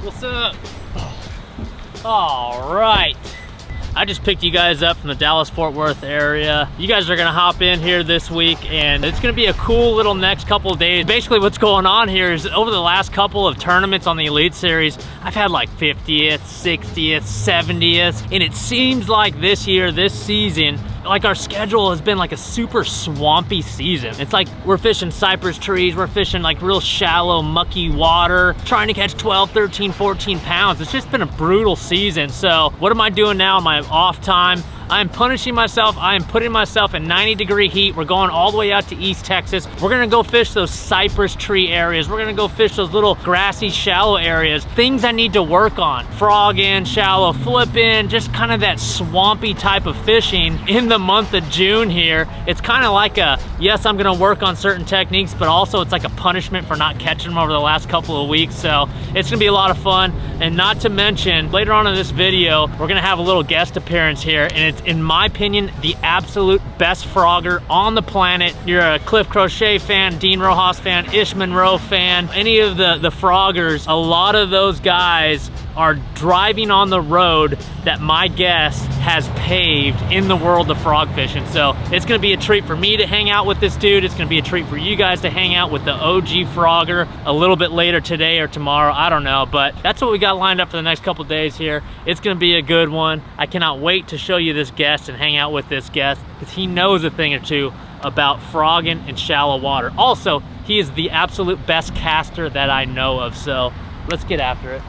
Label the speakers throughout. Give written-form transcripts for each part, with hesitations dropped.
Speaker 1: What's up? All right. I just picked you guys up from the Dallas-Fort Worth area. You guys are gonna hop in here this week and it's gonna be a cool little next couple of days. Basically what's going on here is over the last couple of tournaments on the Elite Series, I've had like 50th, 60th, 70th, and it seems like this year, this season, like our schedule has been like a super swampy season. It's like we're fishing cypress trees, we're fishing like real shallow, mucky water, trying to catch 12, 13, 14 pounds. It's just been a brutal season. So what am I doing now in my off time? I am punishing myself. I am putting myself in 90-degree heat. We're going all the way out to East Texas. We're gonna go fish those cypress tree areas. We're gonna go fish those little grassy, shallow areas. Things I need to work on. Frogging, shallow flipping, just kind of that swampy type of fishing in the month of June here. It's kind of like a, yes, I'm gonna work on certain techniques, but also it's like a punishment for not catching them over the last couple of weeks. So it's gonna be a lot of fun. And not to mention, later on in this video, we're gonna have a little guest appearance here, and it's, in my opinion, the absolute best frogger on the planet. You're a Cliff Crochet fan, Dean Rojas fan, Ish Monroe fan, any of the froggers, a lot of those guys are driving on the road that my guest has paved in the world of frog fishing. So it's gonna be a treat for me to hang out with this dude. It's gonna be a treat for you guys to hang out with the OG frogger a little bit later today or tomorrow, I don't know, but that's what we got lined up for the next couple days here. It's gonna be a good one. I cannot wait to show you this guest and hang out with this guest because he knows a thing or two about frogging in shallow water. Also, he is the absolute best caster that I know of, so let's get after it.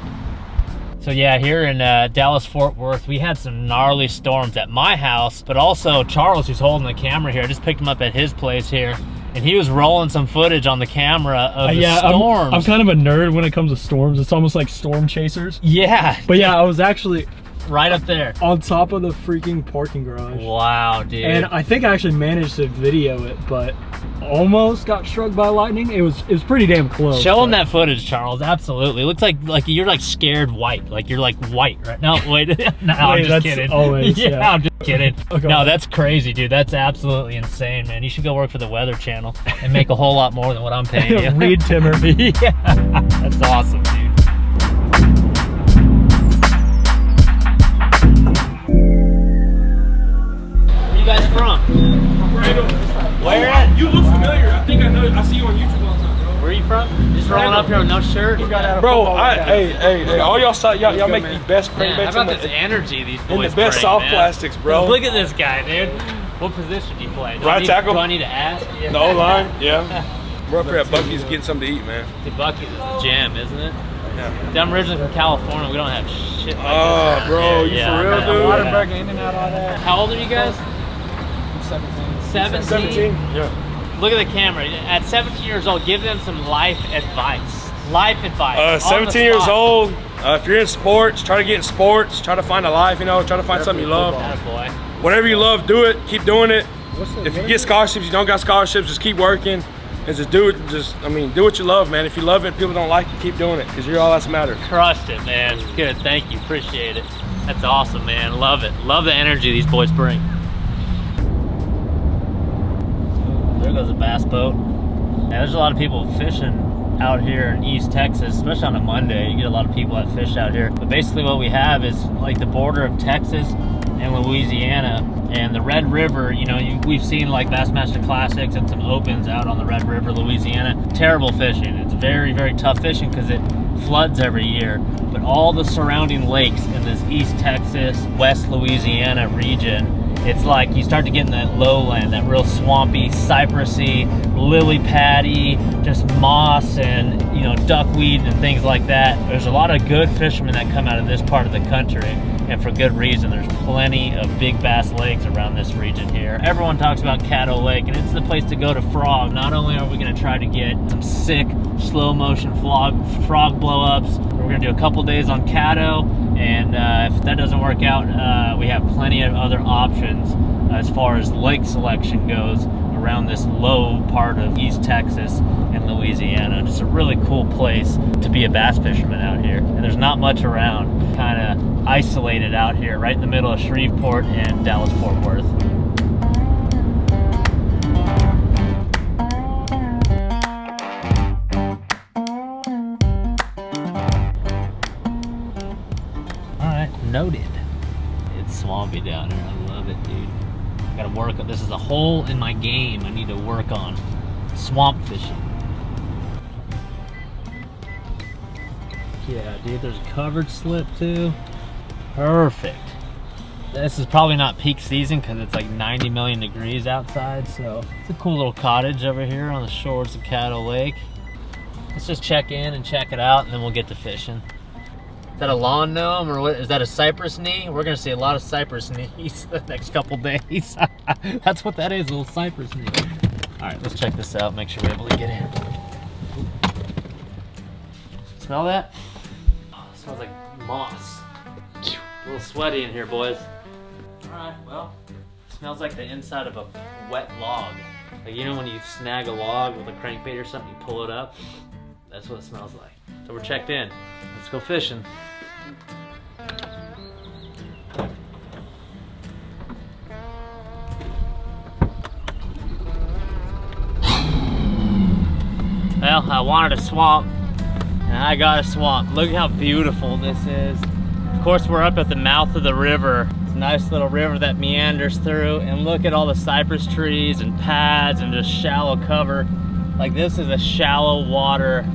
Speaker 1: So yeah, here in Dallas-Fort Worth, we had some gnarly storms at my house, but also Charles, who's holding the camera here, I just picked him up at his place here, and he was rolling some footage on the camera of the storms.
Speaker 2: I'm kind of a nerd when it comes to storms. It's almost like storm chasers.
Speaker 1: Yeah.
Speaker 2: But yeah, I was actually
Speaker 1: right up there
Speaker 2: on top of the freaking parking garage.
Speaker 1: Wow, dude. And
Speaker 2: I think I actually managed to video it, but almost got struck by lightning. It was pretty damn close.
Speaker 1: Show him that footage, Charles. Absolutely. It looks like you're like scared white. Like you're like white right now. Wait, no, I'm just kidding.
Speaker 2: Always,
Speaker 1: yeah, I'm just kidding.
Speaker 2: Okay.
Speaker 1: No, that's crazy, dude. That's absolutely insane, man. You should go work for the Weather Channel and make a whole lot more than what I'm paying you.
Speaker 2: Reed Timmer.
Speaker 1: Yeah, that's awesome, dude. Where at?
Speaker 3: You look familiar. I think I know. I see you on YouTube all the time, bro.
Speaker 1: Where are you from? Just rolling up here with no shirt?
Speaker 3: Bro, hey, all y'all make the best crankbaits.
Speaker 1: How about this energy these boys
Speaker 3: and the best
Speaker 1: bring,
Speaker 3: soft
Speaker 1: man?
Speaker 3: Plastics, bro.
Speaker 1: Look at this guy, dude. What position do you play?
Speaker 3: Right tackle.
Speaker 1: Do I need to ask? Yeah.
Speaker 3: The O-line, yeah. We're up here at Buc-ee's getting something to eat, man.
Speaker 1: The Buc-ee's is the jam, isn't it?
Speaker 3: Yeah.
Speaker 1: I'm originally from California. We don't have shit like
Speaker 3: this. Oh, bro, you for real, dude?
Speaker 2: Waterberg, in and out all that.
Speaker 1: How old are you guys?
Speaker 2: 17.
Speaker 1: 17?
Speaker 3: Yeah.
Speaker 1: Look at the camera. At 17 years old, give them some life advice. Life advice.
Speaker 3: 17 years old, if you're in sports, try to get in sports, try to find a life, you know, try to find something you love.
Speaker 1: Attaboy.
Speaker 3: Whatever you love, do it, keep doing it. If you get scholarships, you don't got scholarships, just keep working and just do it. Do what you love, man. If you love it and people don't like it, keep doing it because you're all that's matters.
Speaker 1: Crushed it, man. Good, thank you, appreciate it. That's awesome, man. Love it. Love the energy these boys bring. There goes a bass boat. Yeah, there's a lot of people fishing out here in East Texas, especially on a Monday. You get a lot of people that fish out here. But basically what we have is like the border of Texas and Louisiana and the Red River. You know, we've seen like Bassmaster Classics and some opens out on the Red River, Louisiana. Terrible fishing. It's very, very tough fishing because it floods every year. But all the surrounding lakes in this East Texas, West Louisiana region, it's like you start to get in that lowland, that real swampy, cypressy, lily paddy, just moss and, you know, duckweed and things like that. There's a lot of good fishermen that come out of this part of the country, and for good reason. There's plenty of big bass lakes around this region here. Everyone talks about Caddo Lake, and it's the place to go to frog. Not only are we gonna try to get some sick slow motion frog blow-ups, we're gonna do a couple days on Caddo, and if that doesn't work out, we have plenty of other options as far as lake selection goes around this low part of East Texas and Louisiana. Just a really cool place to be a bass fisherman out here. And there's not much around, kind of isolated out here, right in the middle of Shreveport and Dallas-Fort Worth. noted. It's swampy down there. I love it, dude. I gotta work. This is a hole in my game I need to work on. Swamp fishing. Yeah, dude, there's a covered slip too. Perfect. This is probably not peak season because it's like 90 million degrees outside, so it's a cool little cottage over here on the shores of Caddo Lake. Let's just check in and check it out, and then we'll get to fishing. Is that a lawn gnome, or what? Is that a cypress knee? We're gonna see a lot of cypress knees the next couple days. That's what that is, a little cypress knee. All right, let's check this out, make sure we're able to get in. Smell that? Oh, it smells like moss. A little sweaty in here, boys. All right, well, it smells like the inside of a wet log. Like, you know when you snag a log with a crankbait or something, you pull it up? That's what it smells like. So we're checked in. Let's go fishing. Well, I wanted a swamp, and I got a swamp. Look how beautiful this is. Of course, we're up at the mouth of the river. It's a nice little river that meanders through, and look at all the cypress trees and pads and just shallow cover. Like, this is a shallow water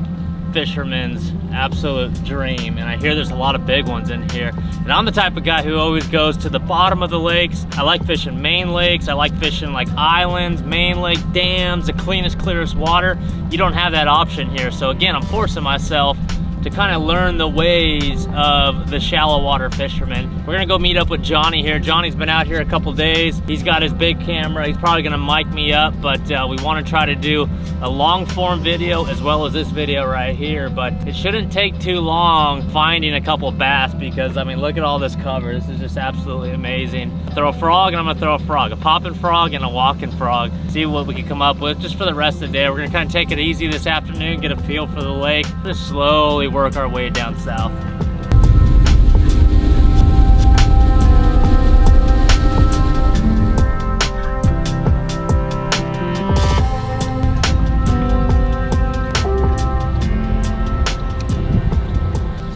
Speaker 1: fisherman's absolute dream, and I hear there's a lot of big ones in here. And I'm the type of guy who always goes to the bottom of the lakes. I like fishing main lakes. I like fishing like islands, main lake, dams, the cleanest, clearest water. You don't have that option here. So again, I'm forcing myself to kind of learn the ways of the shallow water fishermen. We're gonna go meet up with Johnny here. Johnny's been out here a couple days. He's got his big camera. He's probably gonna mic me up, but we wanna try to do a long form video as well as this video right here, but it shouldn't take too long finding a couple bass because, I mean, look at all this cover. This is just absolutely amazing. Throw a frog, and I'm gonna throw a frog, a popping frog and a walking frog. See what we can come up with just for the rest of the day. We're gonna kind of take it easy this afternoon, get a feel for the lake, just slowly work our way down south.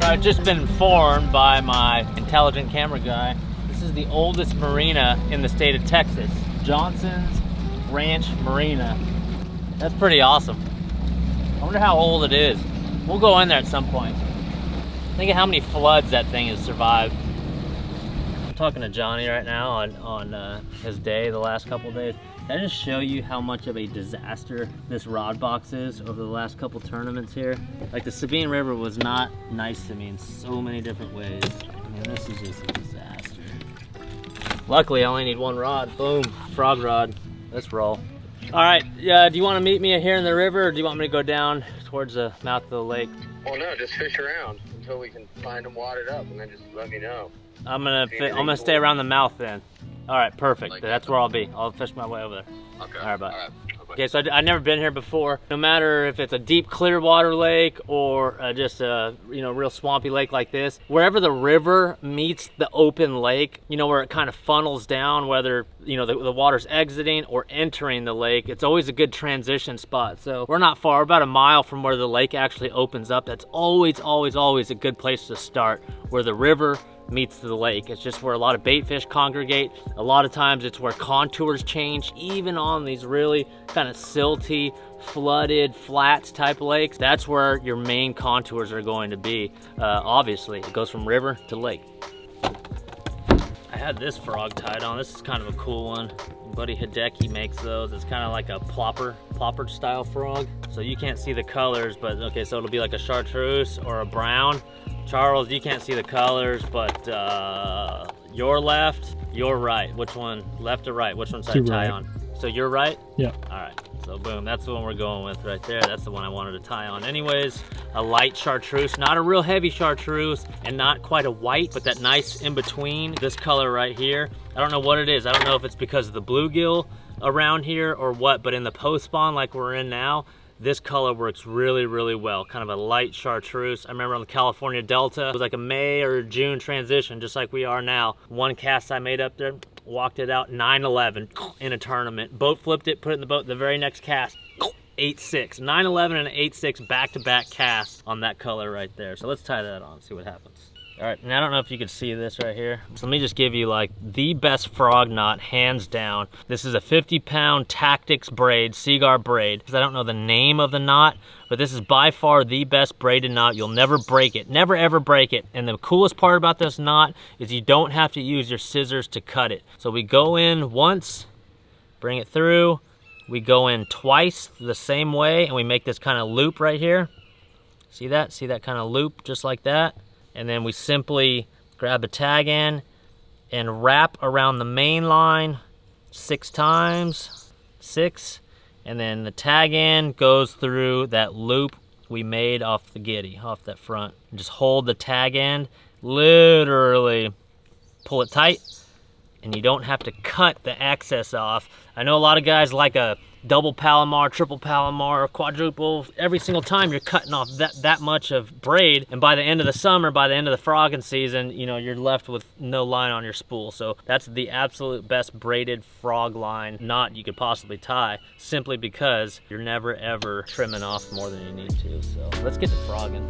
Speaker 1: So I've just been informed by my intelligent camera guy, this is the oldest marina in the state of Texas. Johnson's Ranch Marina. That's pretty awesome. I wonder how old it is. We'll go in there at some point. Think of how many floods that thing has survived. I'm talking to Johnny right now on his day, the last couple of days. Did I just show you how much of a disaster this rod box is over the last couple tournaments here? Like, the Sabine River was not nice to me in so many different ways. I mean, this is just a disaster. Luckily, I only need one rod. Boom, frog rod. Let's roll. All right, do you want to meet me here in the river, or do you want me to go down towards the mouth of the lake?
Speaker 4: Well, no, just fish around until we can find them watered up, and then just let me know.
Speaker 1: I'm gonna stay around the mouth then. All right, perfect. Like, that's where I'll be. I'll fish my way over there.
Speaker 4: Okay.
Speaker 1: All right, bye.
Speaker 4: All right.
Speaker 1: Okay, so I've never been here before. No matter if it's a deep, clear water lake or just a real swampy lake like this, wherever the river meets the open lake, where it kind of funnels down, whether the water's exiting or entering the lake, it's always a good transition spot. So we're not far, about a mile from where the lake actually opens up. That's always, always, always a good place to start, where the river meets the lake. It's just where a lot of bait fish congregate. A lot of times it's where contours change, even on these really kind of silty, flooded, flats type lakes. That's where your main contours are going to be. Obviously, it goes from river to lake. I had this frog tied on. This is kind of a cool one. Buddy Hideki makes those. It's kind of like a plopper style frog. So you can't see the colors, but okay, so it'll be like a chartreuse or a brown. Charles, you can't see the colors, but your left, your right. Which one, left or right? Which one should I tie on? So you're right?
Speaker 2: Yeah.
Speaker 1: All right, so boom, that's the one we're going with right there. That's the one I wanted to tie on. Anyways, a light chartreuse, not a real heavy chartreuse, and not quite a white, but that nice in between, this color right here. I don't know what it is. I don't know if it's because of the bluegill around here or what, but in the post spawn like we're in now, this color works really, really well. Kind of a light chartreuse. I remember on the California Delta, it was like a May or June transition, just like we are now. One cast I made up there, walked it out 9-11 in a tournament. Boat flipped it, put it in the boat. The very next cast, 8-6. 9-11 and an 8-6 back-to-back cast on that color right there. So let's tie that on, see what happens. All right, and I don't know if you could see this right here. So let me just give you like the best frog knot, hands down. This is a 50-pound Tactics braid, Seaguar braid, because I don't know the name of the knot, but this is by far the best braided knot. You'll never break it, never ever break it. And the coolest part about this knot is you don't have to use your scissors to cut it. So we go in once, bring it through, we go in twice the same way, and we make this kind of loop right here. See that? See that kind of loop, just like that? And then we simply grab the tag end and wrap around the main line 6 times, 6, and then the tag end goes through that loop we made off the giddy, off that front. And just hold the tag end, literally pull it tight, and you don't have to cut the excess off. I know a lot of guys like a double Palomar, triple Palomar, quadruple. Every single time you're cutting off that much of braid, and by the end of the summer, by the end of the frogging season, you know, you're left with no line on your spool. So that's the absolute best braided frog line knot you could possibly tie, simply because you're never ever trimming off more than you need to. So let's get to frogging.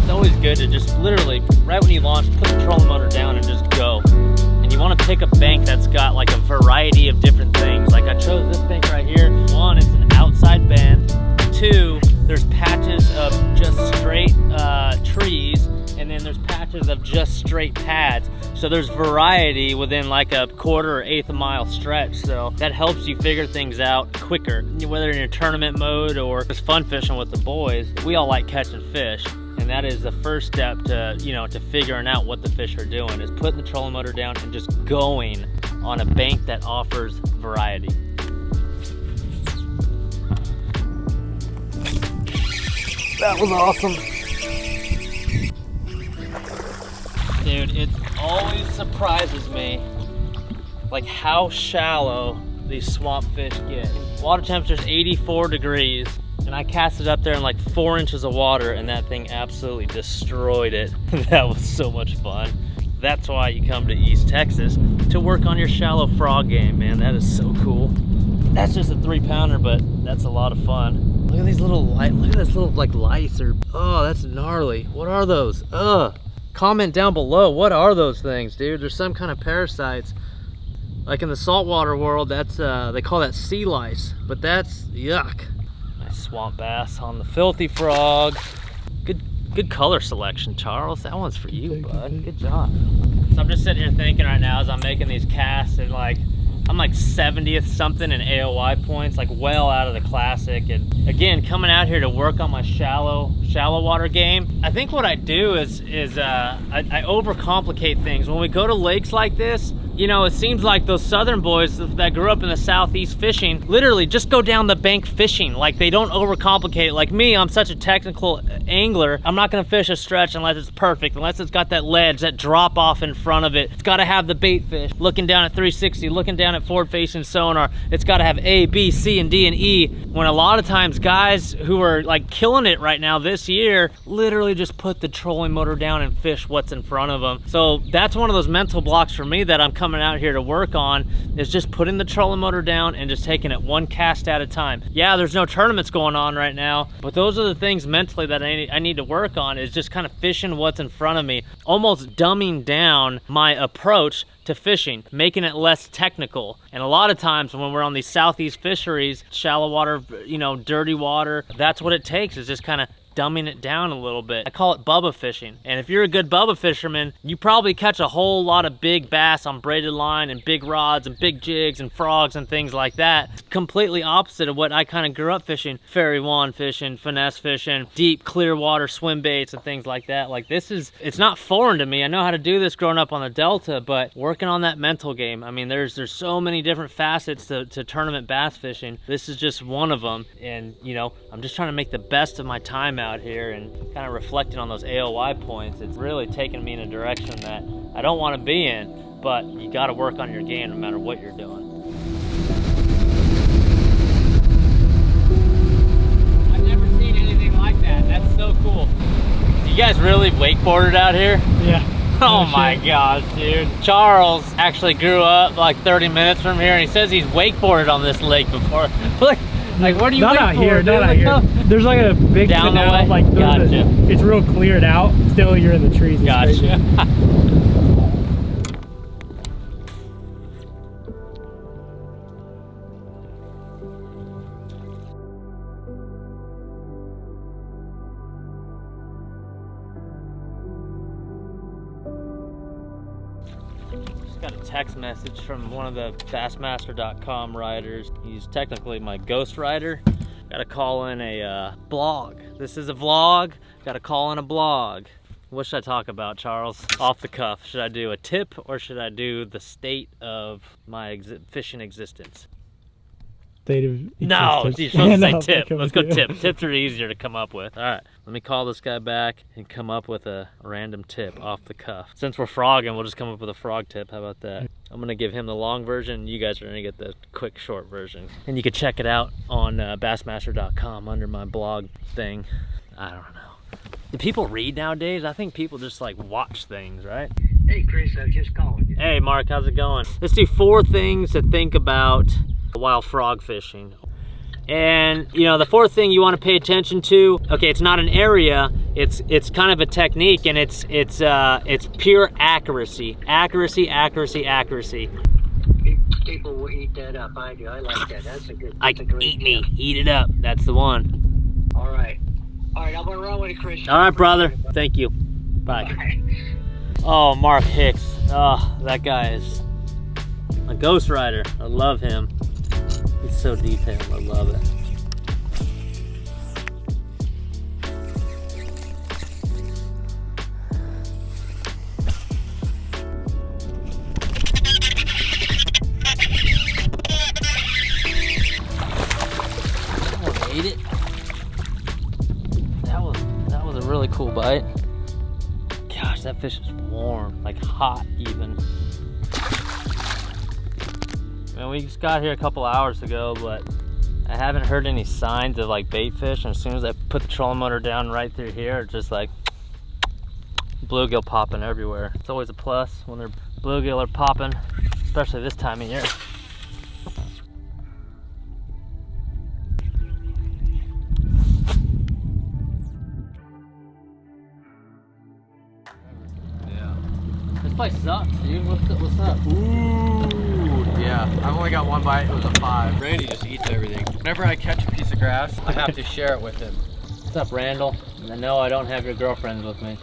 Speaker 1: Always good to just literally, right when you launch, put the trolling motor down and just go. And you want to pick a bank that's got like a variety of different things. Like I chose this bank right here. 1, it's an outside bend. 2, there's patches of just straight trees, and then there's patches of just straight pads. So there's variety within like a 1/4 or 1/8 a mile stretch. So that helps you figure things out quicker. Whether in your tournament mode or just fun fishing with the boys, we all like catching fish. And that is the first step to, you know, to figuring out what the fish are doing, is putting the trolling motor down and just going on a bank that offers variety. That was awesome. Dude, it always surprises me like how shallow these swamp fish get. Water temperature's 84 degrees. And I cast it up there in like 4 inches of water, and that thing absolutely destroyed it. That was so much fun. That's why you come to East Texas, to work on your shallow frog game, man. That is so cool. That's just a 3-pounder, but that's a lot of fun. Look at these little look at this little like lice, or oh, that's gnarly. What are those? Ugh. Comment down below, what are those things, dude? There's some kind of parasites. Like in the saltwater world, that's they call that sea lice, but that's yuck. Swamp bass on the filthy frog. Good color selection, Charles. That one's for you, bud. Good job. So I'm just sitting here thinking right now as I'm making these casts, and like I'm like 70th something in AOI points, like well out of the classic. And again, coming out here to work on my shallow water game. I think what I do is I overcomplicate things. When we go to lakes like this, you know, it seems like those southern boys that grew up in the southeast fishing literally just go down the bank fishing. Like, they don't overcomplicate it. Like me, I'm such a technical angler. I'm not gonna fish a stretch unless it's perfect, unless it's got that ledge, that drop off in front of it. It's gotta have the bait fish looking down at 360, looking down at forward facing sonar. It's gotta have A, B, C, and D, and E. When a lot of times guys who are like killing it right now this year literally just put the trolling motor down and fish what's in front of them. So that's one of those mental blocks for me that I'm coming out here to work on, is just putting the trolling motor down and just taking it one cast at a time. Yeah, there's no tournaments going on right now, but those are the things mentally that I need to work on, is just kind of fishing what's in front of me, almost dumbing down my approach to fishing, making it less technical. And a lot of times when we're on these southeast fisheries, shallow water, you know, dirty water, that's what it takes, is just kind of dumbing it down a little bit. I call it bubba fishing. And if you're a good bubba fisherman, you probably catch a whole lot of big bass on braided line and big rods and big jigs and frogs and things like that. It's completely opposite of what I kind of grew up fishing. Fairy wand fishing, finesse fishing, deep clear water swim baits and things like that. Like, it's not foreign to me. I know how to do this growing up on the Delta, but working on that mental game. I mean, there's so many different facets to tournament bass fishing. This is just one of them. And, you know, I'm just trying to make the best of my time out here, and kind of reflecting on those AOI points. It's really taken me in a direction that I don't want to be in, but you got to work on your game no matter what you're doing. I've never seen anything like that. That's so cool. You guys really wakeboarded out here?
Speaker 2: Yeah.
Speaker 1: Oh my gosh, dude. Charles actually grew up like 30 minutes from here, and he says he's wakeboarded on this lake before. Look, Like, where do you
Speaker 2: not
Speaker 1: wait
Speaker 2: out
Speaker 1: for?
Speaker 2: here, not out here. There's like a big
Speaker 1: Down the
Speaker 2: canal,
Speaker 1: way?
Speaker 2: like
Speaker 1: Gotcha.
Speaker 2: it's real cleared out. Still, you're in the trees. It's crazy.
Speaker 1: Gotcha. Got a text message from one of the Bassmaster.com writers. He's technically my ghost writer. Got to call in a blog. This is a vlog. Got to call in a blog. What should I talk about, Charles? Off the cuff. Should I do a tip or should I do the state of my fishing existence?
Speaker 2: State of
Speaker 1: No,
Speaker 2: existence.
Speaker 1: you're supposed to say
Speaker 2: No,
Speaker 1: tip.
Speaker 2: fuck
Speaker 1: Let's go
Speaker 2: you.
Speaker 1: tip. Tips are easier to come up with. All right, let me call this guy back and come up with a random tip off the cuff. Since we're frogging, we'll just come up with a frog tip. How about that? I'm gonna give him the long version. You guys are gonna get the quick short version. And you can check it out on bassmaster.com under my blog thing. I don't know. Do people read nowadays? I think people just like watch things, right?
Speaker 5: Hey Chris, I was just calling you.
Speaker 1: Hey Mark, how's it going? Let's do 4 things to think about while frog fishing. And you know, the 4th thing you want to pay attention to, okay, it's not an area, it's kind of a technique, and it's pure accuracy. Accuracy.
Speaker 5: People will eat that up. I do. I like that. That's a good.
Speaker 1: Like,
Speaker 5: that's a great
Speaker 1: eat me,
Speaker 5: tip.
Speaker 1: eat it up. That's the one.
Speaker 5: All right, I'm gonna run with it, Chris.
Speaker 1: All right, brother. Thank you. Bye.
Speaker 5: Bye.
Speaker 1: Oh, Mark Hicks. Oh, that guy is a ghost writer. I love him. He's so detailed. I love it. Oh, ate it. That was a really cool bite. Gosh, that fish is warm, like hot even. Man, we just got here a couple hours ago, but I haven't heard any signs of like bait fish. And as soon as I put the trolling motor down right through here, it's just like bluegill popping everywhere. It's always a plus when their bluegill are popping, especially this time of year. This place sucks, dude. What's up?
Speaker 6: Ooh, yeah. I've only got one bite. It was a 5. Randy just eats everything. Whenever I catch a piece of grass, I have to share it with him.
Speaker 1: What's up, Randall? No, I don't have your girlfriends with me.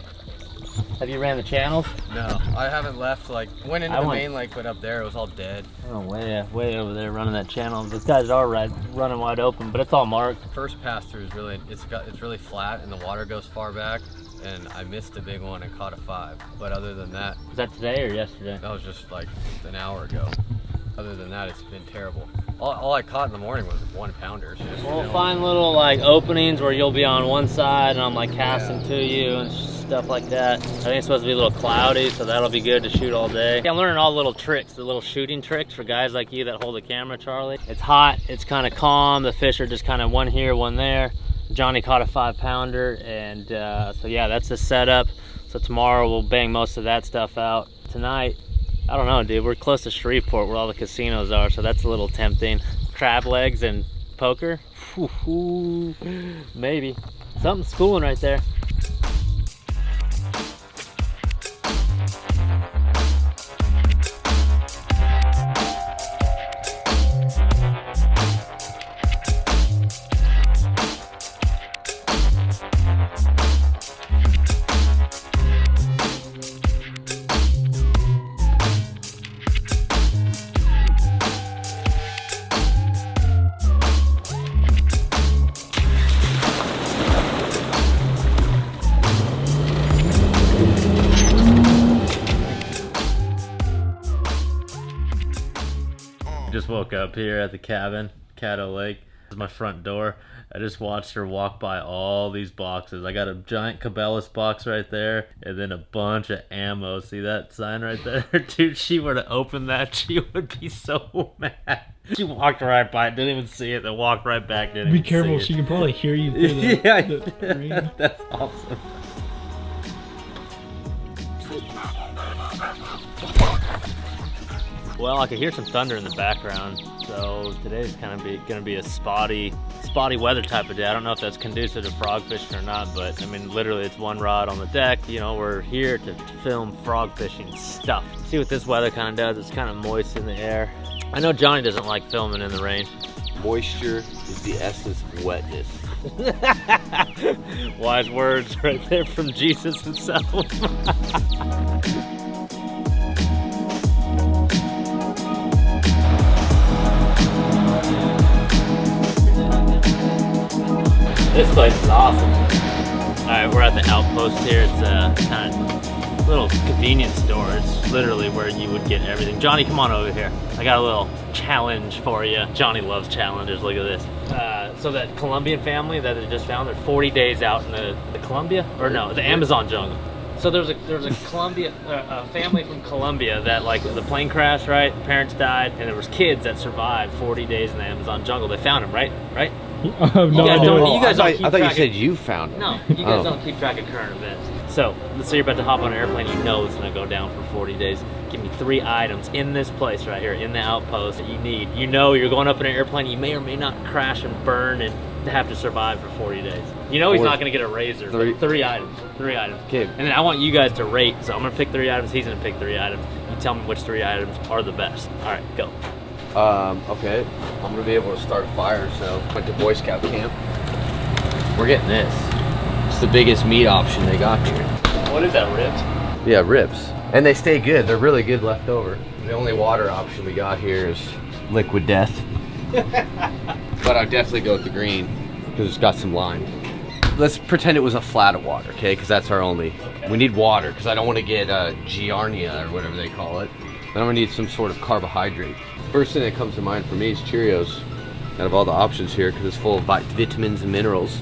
Speaker 1: Have you ran the channels?
Speaker 6: No, I haven't left. Like, went into the main lake, but up there it was all dead.
Speaker 1: Oh, way over there running that channel. Those guys are running wide open, but it's all marked.
Speaker 6: First pass through is really, it's really flat and the water goes far back. And I missed a big one and caught a 5. But other than that,
Speaker 1: Was that today or yesterday?
Speaker 6: that was just like an hour ago. Other than that, it's been terrible. All I caught in the morning was 1 pounder. So just,
Speaker 1: We'll find little like openings where you'll be on one side and I'm like casting to you and stuff like that. I think it's supposed to be a little cloudy, so that'll be good to shoot all day. I'm learning all the little tricks, the little shooting tricks for guys like you that hold the camera, Charlie. It's hot, it's kind of calm, the fish are just kind of one here, one there. Johnny caught a 5 pounder, and so yeah, that's the setup. So tomorrow we'll bang most of that stuff out. Tonight, I don't know, dude, we're close to Shreveport where all the casinos are, so that's a little tempting. Crab legs and poker, Ooh, maybe. Something's schooling right there. Just woke up here at the cabin, Caddo Lake. This is my front door. I just watched her walk by all these boxes. I got a giant Cabela's box right there, and then a bunch of ammo. See that sign right there? Dude, she were to open that, she would be so mad. She walked right by it, didn't even see it, then walked right back, didn't
Speaker 2: Be
Speaker 1: even
Speaker 2: careful,
Speaker 1: see
Speaker 2: she
Speaker 1: it.
Speaker 2: can probably hear you through the,
Speaker 1: Yeah,
Speaker 2: the rain.
Speaker 1: that's awesome. Well, I could hear some thunder in the background, so today's kind of gonna be a spotty weather type of day. I don't know if that's conducive to frog fishing or not, but I mean, literally it's one rod on the deck. You know, we're here to film frog fishing stuff. See what this weather kind of does. It's kind of moist in the air. I know Johnny doesn't like filming in the rain. Moisture is the essence of wetness. Wise words right there from Jesus himself. This place is awesome. Alright, we're at the outpost here. It's a kind of little convenience store. It's literally where you would get everything. Johnny, come on over here. I got a little challenge for you. Johnny loves challenges. Look at this. So that Colombian family that they just found, they're 40 days out in the Colombia? Or no, the Amazon jungle. So there's a Colombia, a family from Colombia that, like, the plane crashed, right? The parents died, and there was kids that survived 40 days in the Amazon jungle. They found them, right? Right?
Speaker 2: I have no idea.
Speaker 1: You guys don't keep
Speaker 6: I thought you
Speaker 1: track
Speaker 6: said you found it.
Speaker 1: No, you guys don't keep track of current events. So, let's say you're about to hop on an airplane, you know it's gonna go down for 40 days. Give me 3 items in this place right here, in the outpost that you need. You know you're going up in an airplane, you may or may not crash and burn and have to survive for 40 days. You know he's not gonna get a razor. 3 items. 3 items.
Speaker 6: Okay.
Speaker 1: And then I want you guys to rate. So I'm gonna pick 3 items, he's gonna pick 3 items. You tell me which 3 items are the best. All right, go.
Speaker 6: Okay. I'm gonna be able to start a fire, so went to Boy Scout camp. We're getting this. It's the biggest meat option they got here.
Speaker 1: What is that, ribs?
Speaker 6: Yeah, ribs. And they stay good. They're really good left over. The only water option we got here is liquid death. But I'd definitely go with the green because it's got some lime. Let's pretend it was a flat of water, okay? Because that's our only. Okay. We need water because I don't want to get giardia or whatever they call it. Then I'm gonna need some sort of carbohydrate. First thing that comes to mind for me is Cheerios. Out of all the options here, because it's full of vitamins and minerals.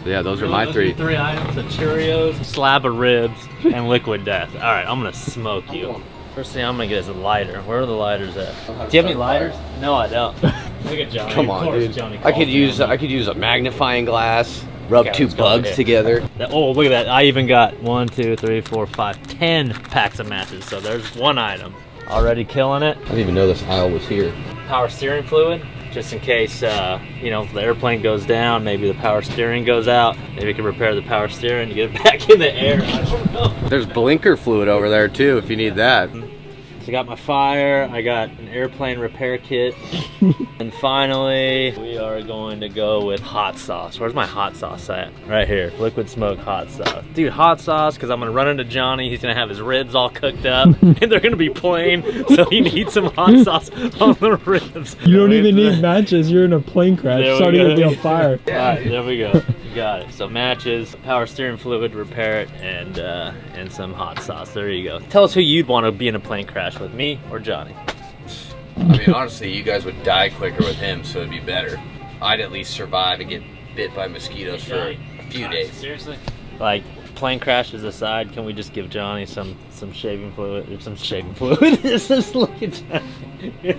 Speaker 6: So yeah, those are my 3.
Speaker 1: 3 items: the Cheerios, slab of ribs, and liquid death. All right, I'm gonna smoke you. First thing I'm gonna get is a lighter. Where are the lighters at? Do you have any lighters? No, I don't. Look at Johnny.
Speaker 6: Come on, dude. I could use a magnifying glass. Rub 2 bugs together.
Speaker 1: Oh, look at that. I even got 1, 2, 3, 4, 5, 10 packs of matches. So there's 1 item. Already killing it.
Speaker 6: I didn't even know this aisle was here.
Speaker 1: Power steering fluid, just in case, you know, if the airplane goes down, maybe the power steering goes out. Maybe we can repair the power steering to get it back in the air. I don't know.
Speaker 6: There's blinker fluid over there too, if you need that.
Speaker 1: So I got my fire, I got an airplane repair kit, and finally we are going to go with hot sauce. Where's my hot sauce at? Right here, liquid smoke hot sauce. Dude, hot sauce, because I'm gonna run into Johnny, he's gonna have his ribs all cooked up, and they're gonna be plain, so he needs some hot sauce on the ribs.
Speaker 2: You don't even need matches, you're in a plane crash, it's already gonna be on fire.
Speaker 1: All right, there we go. You got it. So matches, power steering fluid, repair it, and some hot sauce. There you go. Tell us who you'd want to be in a plane crash with, me or Johnny.
Speaker 6: I mean, honestly, you guys would die quicker with him, so it'd be better. I'd at least survive and get bit by mosquitoes for a few days. Seriously?
Speaker 1: Like, plane crashes aside, can we just give Johnny some shaving fluid or some shaving fluid? Just look at Johnny.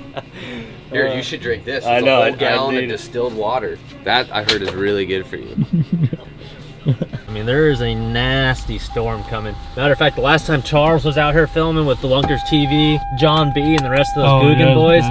Speaker 6: Here, you should drink this. It's
Speaker 1: I know.
Speaker 6: a whole gallon of distilled water. That, I heard, is really good for you.
Speaker 1: I mean, there is a nasty storm coming. Matter of fact, the last time Charles was out here filming with the Lunkers TV, John B, and the rest of those Guggen boys,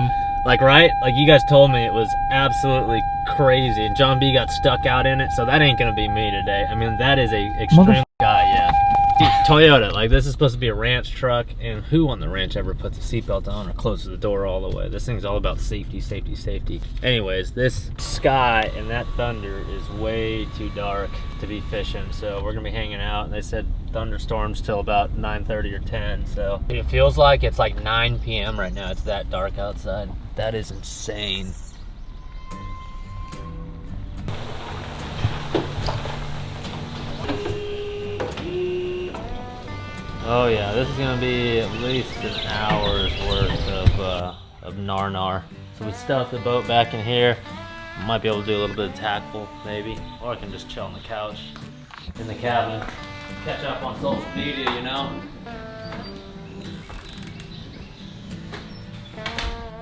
Speaker 1: like, right? Like, you guys told me it was absolutely crazy. And John B got stuck out in it, so that ain't gonna be me today. I mean, that is a extreme guy, yeah. Dude, Toyota, like, this is supposed to be a ranch truck, and who on the ranch ever puts a seatbelt on or closes the door all the way? This thing's all about safety, safety, safety. Anyways, this sky and that thunder is way too dark to be fishing, so we're gonna be hanging out, and they said thunderstorms till about 9:30 or 10, so it feels like it's like 9 p.m. right now. It's that dark outside. That is insane. Oh yeah, this is gonna be at least an hour's worth of nar. So we stuffed the boat back in here. Might be able to do a little bit of tackle, maybe. Or I can just chill on the couch in the cabin. Catch up on social media, you know?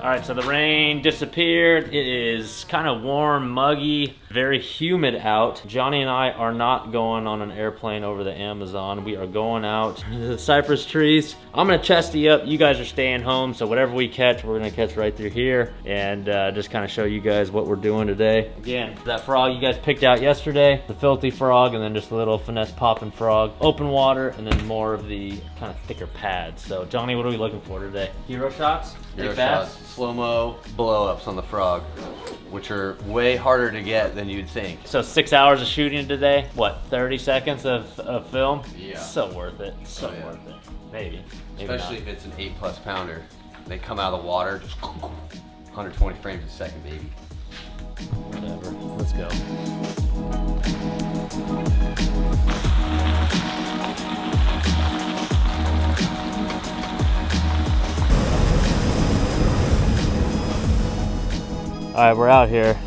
Speaker 1: All right, so the rain disappeared. It is kind of warm, muggy, very humid out. Johnny and I are not going on an airplane over the Amazon. We are going out to the cypress trees. I'm gonna chesty up. You guys are staying home, so whatever we catch, we're gonna catch right through here and just kind of show you guys what we're doing today. Again, that frog you guys picked out yesterday, the filthy frog, and then just a little finesse popping frog. Open water, and then more of the kind of thicker pads. So Johnny, what are we looking for today? Hero shots?
Speaker 6: Hero shots, slow-mo blow-ups on the frog, which are way harder to get than you'd think.
Speaker 1: So 6 hours of shooting today, what, 30 seconds of film?
Speaker 6: Yeah.
Speaker 1: So worth it, so
Speaker 6: Oh, yeah.
Speaker 1: worth it. Maybe
Speaker 6: Especially
Speaker 1: not.
Speaker 6: if it's an 8+ pounder. They come out of the water, just 120 frames a second, baby.
Speaker 1: Whatever, let's go. All right, we're out here.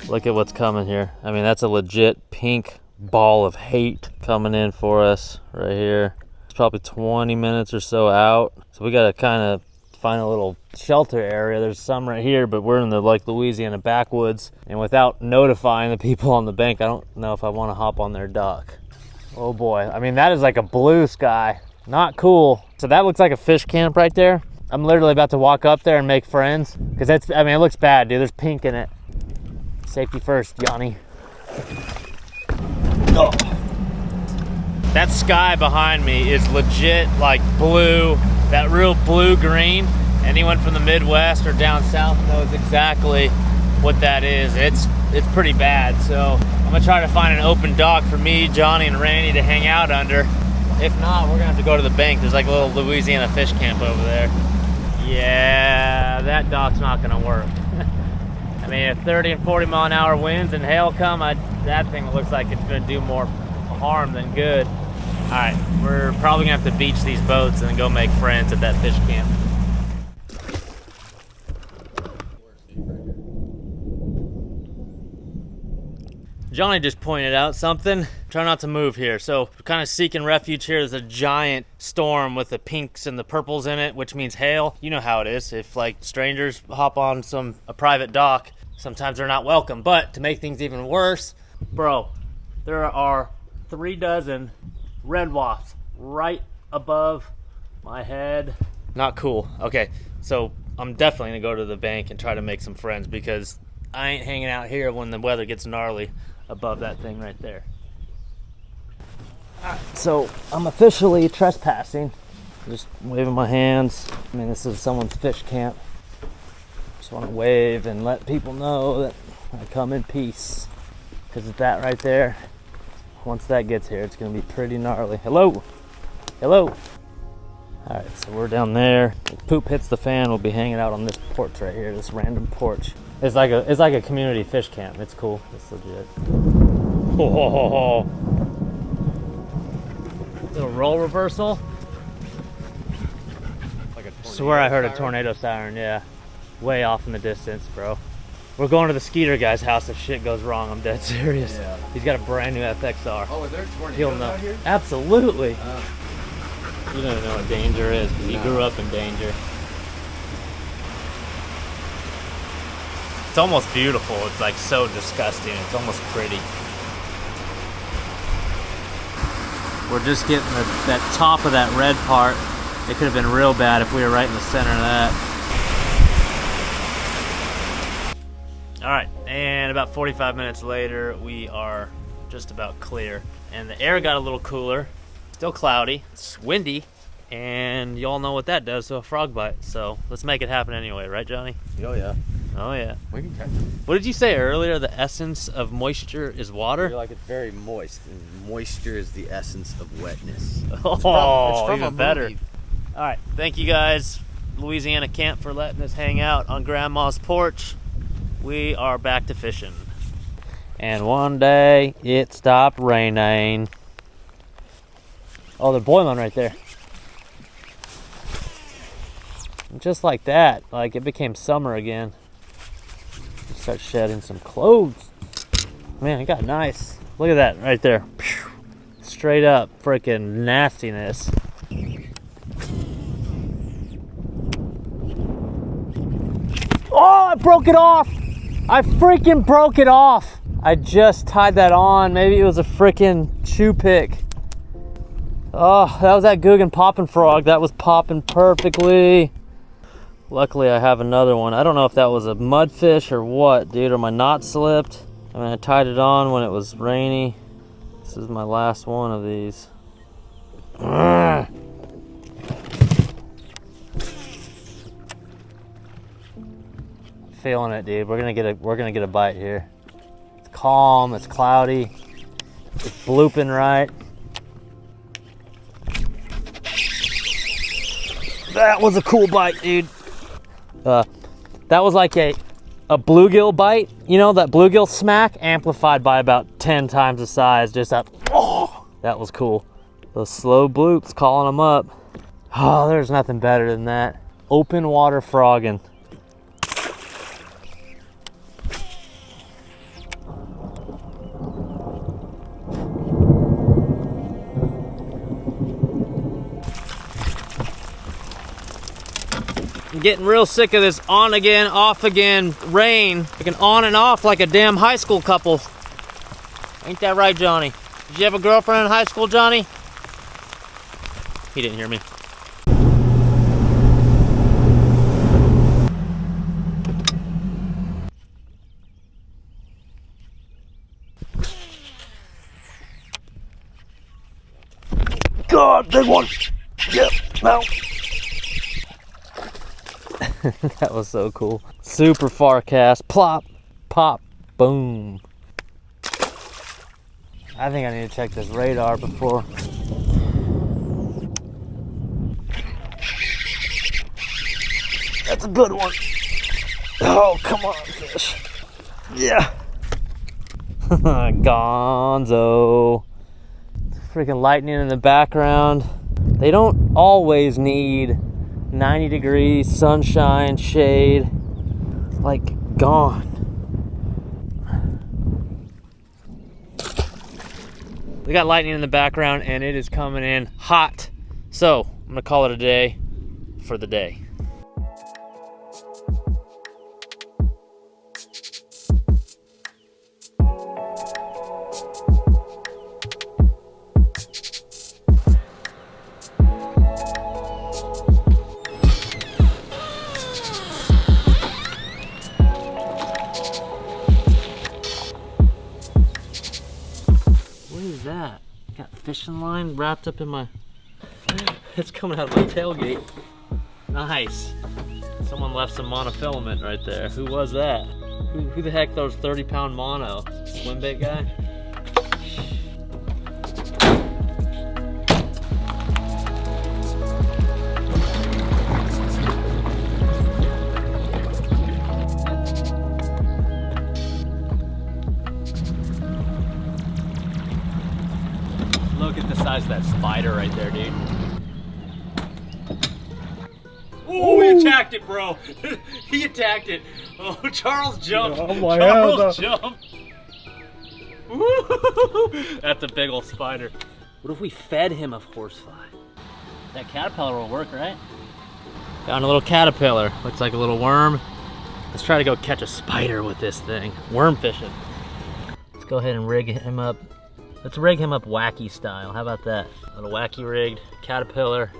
Speaker 1: Look at what's coming here. I mean, that's a legit pink ball of hate coming in for us right here. It's probably 20 minutes or so out. So we gotta kind of find a little shelter area. There's some right here, but we're in the like Louisiana backwoods. And without notifying the people on the bank, I don't know if I want to hop on their dock. Oh boy, I mean, that is like a blue sky. Not cool. So that looks like a fish camp right there. I'm literally about to walk up there and make friends. Cause that's, I mean, it looks bad, dude. There's pink in it. Safety first, Johnny. Oh. That sky behind me is legit like blue, that real blue-green. Anyone from the Midwest or down south knows exactly what that is. It's pretty bad. So I'm gonna try to find an open dock for me, Johnny, and Randy to hang out under. If not, we're gonna have to go to the bank. There's like a little Louisiana fish camp over there. Yeah, that dock's not gonna work. I mean, if 30 and 40 mile an hour winds and hail come, that thing looks like it's gonna do more harm than good. All right, we're probably gonna have to beach these boats and then go make friends at that fish camp. Johnny just pointed out something. Try not to move here. So we're kind of seeking refuge here. There's a giant storm with the pinks and the purples in it, which means hail. You know how it is. If like strangers hop on a private dock, sometimes they're not welcome. But to make things even worse, bro, there are 3 dozen red wasps right above my head. Not cool. Okay, so I'm definitely gonna go to the bank and try to make some friends because I ain't hanging out here when the weather gets gnarly above that thing right there. So I'm officially trespassing. Just waving my hands. I mean, this is someone's fish camp. Just want to wave and let people know that I come in peace. Because it's that right there. Once that gets here, it's going to be pretty gnarly. Hello. Hello. All right, so we're down there. If poop hits the fan, we'll be hanging out on this porch right here, this random porch. It's like a community fish camp. It's cool. It's legit. Oh. Little roll reversal.
Speaker 6: Like a
Speaker 1: I swear I heard a tornado siren. Yeah, way off in the distance, bro. We're going to the Skeeter guy's house if shit goes wrong. I'm dead serious.
Speaker 6: Yeah.
Speaker 1: He's got a brand new FXR.
Speaker 6: Oh, is there a tornado
Speaker 1: He'll know.
Speaker 6: out here?
Speaker 1: Absolutely. You don't know what danger is because he grew up in danger. It's almost beautiful. It's like so disgusting. It's almost pretty. We're just getting that top of that red part. It could have been real bad if we were right in the center of that. All right, and about 45 minutes later, we are just about clear. And the air got a little cooler. Still cloudy, it's windy, and y'all know what that does to a frog bite. So let's make it happen anyway, right, Johnny?
Speaker 6: Oh, yeah.
Speaker 1: Oh, yeah.
Speaker 6: We can catch it.
Speaker 1: What did you say earlier? The essence of moisture is water?
Speaker 6: You're like, it's very moist. And moisture is the essence of wetness.
Speaker 1: Oh,
Speaker 6: it's from
Speaker 1: even
Speaker 6: a
Speaker 1: better.
Speaker 6: movie.
Speaker 1: All right, thank you guys, Louisiana Camp, for letting us hang out on Grandma's porch. We are back to fishing. And one day, it stopped raining. Oh, they're boiling right there. Just like that, like it became summer again. Start shedding some clothes. Man, it got nice. Look at that right there. Straight up freaking nastiness. broke it off. I freaking broke it off. I just tied that on. Maybe it was a freaking chew pick. Oh, that was that Guggen popping frog. That was popping perfectly. Luckily, I have another one. I don't know if that was a mudfish or what, dude, or my knot slipped. I mean, I tied it on when it was rainy. This is my last one of these. Feeling it, dude. We're gonna get a bite here. It's calm, it's cloudy, it's blooping right. That was a cool bite, dude. That was like a bluegill bite. You know, that bluegill smack amplified by about 10 times the size. Just that, oh, that was cool. Those slow bloops, calling them up. Oh, there's nothing better than that. Open water frogging. I'm getting real sick of this on again, off again rain. Freaking on and off like a damn high school couple. Ain't that right, Johnny? Did you have a girlfriend in high school, Johnny? He didn't hear me. God, big one. Yep, no. That was so cool. Super far cast. Plop, pop, boom. I think I need to check this radar before. That's a good one. Oh, come on, fish. Yeah. Gonzo. Freaking lightning in the background. They don't always need 90 degrees, sunshine, shade. Like, gone. We got lightning in the background and it is coming in hot. So, I'm gonna call it a day for the day. That? Got fishing line wrapped up in my... It's coming out of my tailgate. Nice. Someone left some monofilament right there. Who was that? Who the heck throws 30-pound mono? Swim bait guy? Look at the size of that spider right there, dude. Oh, he attacked it, bro. He attacked it. Oh, Charles jumped.
Speaker 2: Oh my
Speaker 1: Charles jumped. That's a big old spider. What if we fed him a horsefly? That caterpillar will work, right? Found a little caterpillar. Looks like a little worm. Let's try to go catch a spider with this thing. Worm fishing. Let's go ahead and rig him up. Let's rig him up wacky style. How about that? A little wacky rigged caterpillar.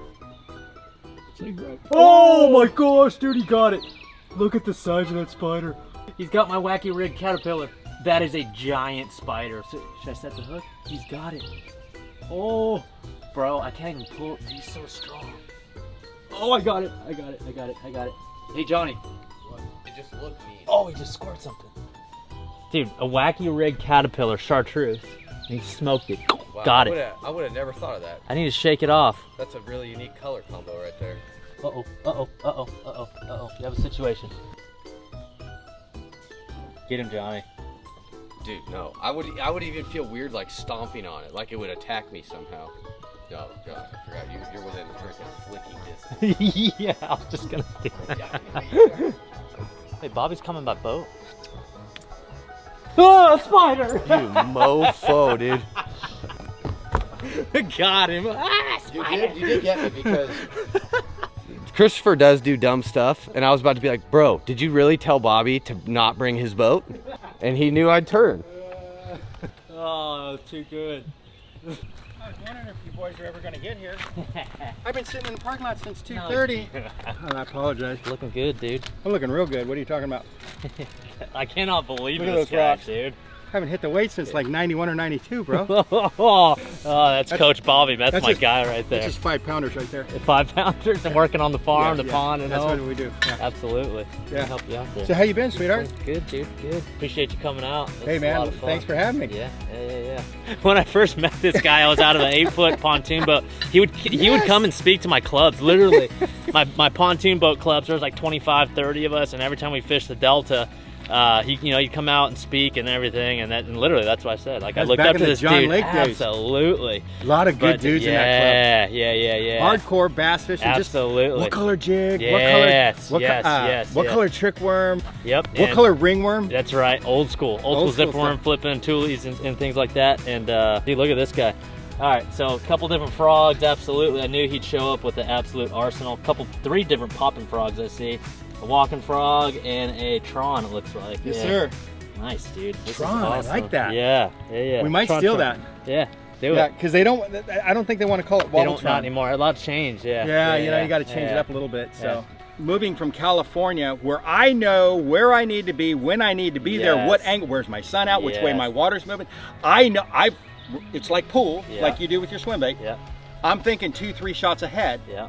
Speaker 2: Oh my gosh, dude, he got it. Look at the size of that spider.
Speaker 1: He's got my wacky rigged caterpillar. That is a giant spider. So, should I set the hook? He's got it. Oh, bro, I can't even pull it. He's so strong. Oh, I got it. I got it. I got it. I got it. Hey, Johnny.
Speaker 6: What? It just looked mean.
Speaker 1: Oh, he just scored something. Dude, a wacky rigged caterpillar chartreuse. He smoked it.
Speaker 6: Wow,
Speaker 1: Got it.
Speaker 6: I would have never thought of that.
Speaker 1: I need to shake it off.
Speaker 6: That's a really unique color combo right there.
Speaker 1: Uh-oh, uh-oh, uh-oh, uh-oh, uh-oh. You have a situation. Get him, Johnny.
Speaker 6: Dude, no. I would even feel weird like stomping on it, like it would attack me somehow. Oh god, I forgot you're within freaking flicking distance.
Speaker 1: Yeah, I was just gonna do that. Hey, Bobby's coming by boat. Oh, a spider!
Speaker 6: You mofo, dude.
Speaker 1: Got him. Ah, spider.
Speaker 6: You did get me because Christopher does do dumb stuff, and I was about to be like, bro, did you really tell Bobby to not bring his boat? And he knew I'd turn.
Speaker 1: Oh, too good.
Speaker 7: I was wondering if you boys are ever going to get here. I've been sitting in the parking lot since 2:30. Oh, I apologize.
Speaker 1: Looking good, dude.
Speaker 7: I'm looking real good. What are you talking about?
Speaker 1: I cannot believe
Speaker 7: Look at
Speaker 1: this
Speaker 7: those
Speaker 1: guy,
Speaker 7: rocks.
Speaker 1: dude.
Speaker 7: I haven't hit the weight since like 91 or 92, bro.
Speaker 1: Oh, that's Coach Bobby. That's my
Speaker 7: just-
Speaker 1: guy right there.
Speaker 7: That's just 5-pounders right there.
Speaker 1: 5 pounders and working on the farm, the pond, and
Speaker 7: that's
Speaker 1: all.
Speaker 7: what we do. Yeah.
Speaker 1: Absolutely.
Speaker 7: Yeah.
Speaker 1: Help you out there.
Speaker 7: So how you been, sweetheart?
Speaker 1: Good, dude. Good. Appreciate you coming out. This
Speaker 7: Hey
Speaker 1: is a lot
Speaker 7: man,
Speaker 1: of fun.
Speaker 7: thanks for having me.
Speaker 1: Yeah. When I first met this guy, I was out of an 8-foot pontoon boat. He would come and speak to my clubs. Literally, my pontoon boat clubs. There was like 25, 30 of us, and every time we fished the Delta, he'd come out and speak and everything, and literally that's what I said. Like, I looked up to this
Speaker 7: John
Speaker 1: dude.
Speaker 7: Lake days.
Speaker 1: Absolutely.
Speaker 7: A lot of good dudes in that club.
Speaker 1: Yeah.
Speaker 7: Hardcore bass fishing.
Speaker 1: Absolutely.
Speaker 7: Just what color jig?
Speaker 1: Yes,
Speaker 7: what
Speaker 1: yes.
Speaker 7: color trick worm?
Speaker 1: Yep.
Speaker 7: What color ringworm?
Speaker 1: That's right. Old school zipper worm flipping, toolies, and things like that. And dude, look at this guy. All right, so a couple different frogs. Absolutely, I knew he'd show up with the absolute arsenal. 3 different popping frogs I see. A walking frog and a Tron, it looks like.
Speaker 7: Yes, sir.
Speaker 1: Nice, dude. This
Speaker 7: Tron,
Speaker 1: is awesome.
Speaker 7: I like that.
Speaker 1: Yeah.
Speaker 7: We might steal that.
Speaker 1: Yeah, do
Speaker 7: Yeah,
Speaker 1: it.
Speaker 7: because they don't. I don't think they want to call it
Speaker 1: They
Speaker 7: wobble
Speaker 1: don't
Speaker 7: Tron.
Speaker 1: not anymore. A lot's changed. Yeah.
Speaker 7: Yeah, you got to change it up a little bit. So, moving from California, where I know where I need to be, when I need to be there, what angle, where's my sun out, which way my water's moving. I know. It's like pool, like you do with your swim bait.
Speaker 1: Yeah.
Speaker 7: I'm thinking 2-3 shots ahead.
Speaker 1: Yeah.